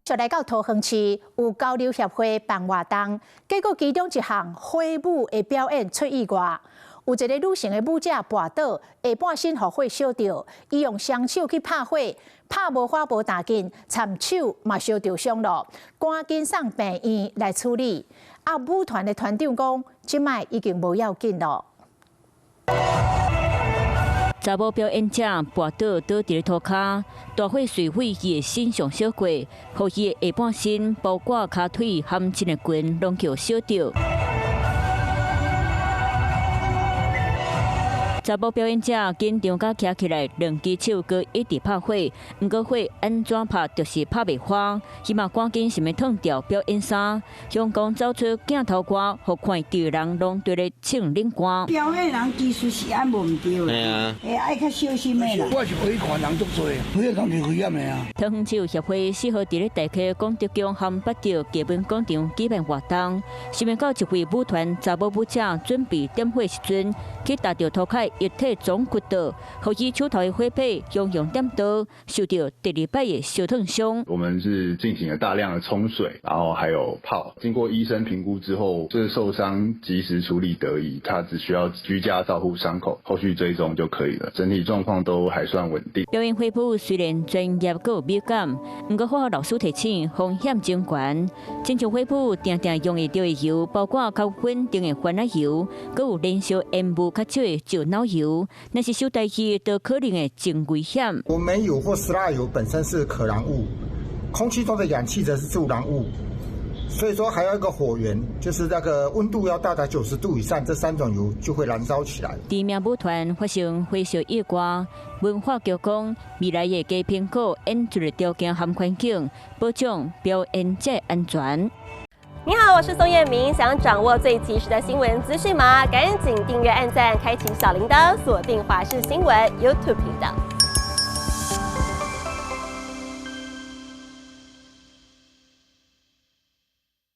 就來到桃園市有交流協會辦活動，結果其中一項火舞的表演出意外，有一個女性的舞者跋倒，下半身予火燒着，伊用雙手去拍火，拍無花無打緊，參手嘛燒着傷咯，趕緊送病院來處理。舞團的團長講，即擺已經無要緊咯。查某表演者跋倒倒佇塗骹，大火隨毀伊的身上燒過，互伊的下半身包括骹腿含真個拳攏叫燒着。查某表演者緊張甲徛起來，兩隻手閣一直拍火，毋過火安怎拍就是拍袂花，伊嘛趕緊想要脫掉表演衫，向講走出鏡頭外，互看到人攏對咧唱冷歌。表演人技術是按無毋對的，愛較小心的啦。我是可以看人足多，每個人都危險的啊。桃園市協會4號佇咧大溪廣德宮和八條基本廣場舉辦活動，想要到一位舞團查某舞者準備點火時陣，去踏到塗骹液體總骨倒，互伊手頭的火把用點到，受到第2擺的燒燙傷。我們是進行了大量的沖水，然後還有泡。經過醫生評估之後，這個受傷及時處理得宜，他只需要居家照護傷口，後續追蹤就可以了。整體狀況都還算穩定。表演火舞雖然專業閣有美感，不過化學老師提醒風險真懸。親像火舞常常用得到的油，包括較穩定的番仔油，閣有燃燒煙霧較少的酒腦油，那是燒代去都可能會真危險。我煤油或石蠟油本身是可燃物，空氣中的氧氣則是助燃物，所以說還要一個火源，就是那個溫度要到達90度以上，這3種油就會燃燒起來。知名舞團發生火燒意外，文化局講未來會加評估演出的條件和環境，保障表演者安全。你好，我是宋彥明。想掌握最及時的新聞資訊嗎？趕緊訂閱、按讚、開啟小鈴鐺，鎖定華視新聞 YouTube 頻道。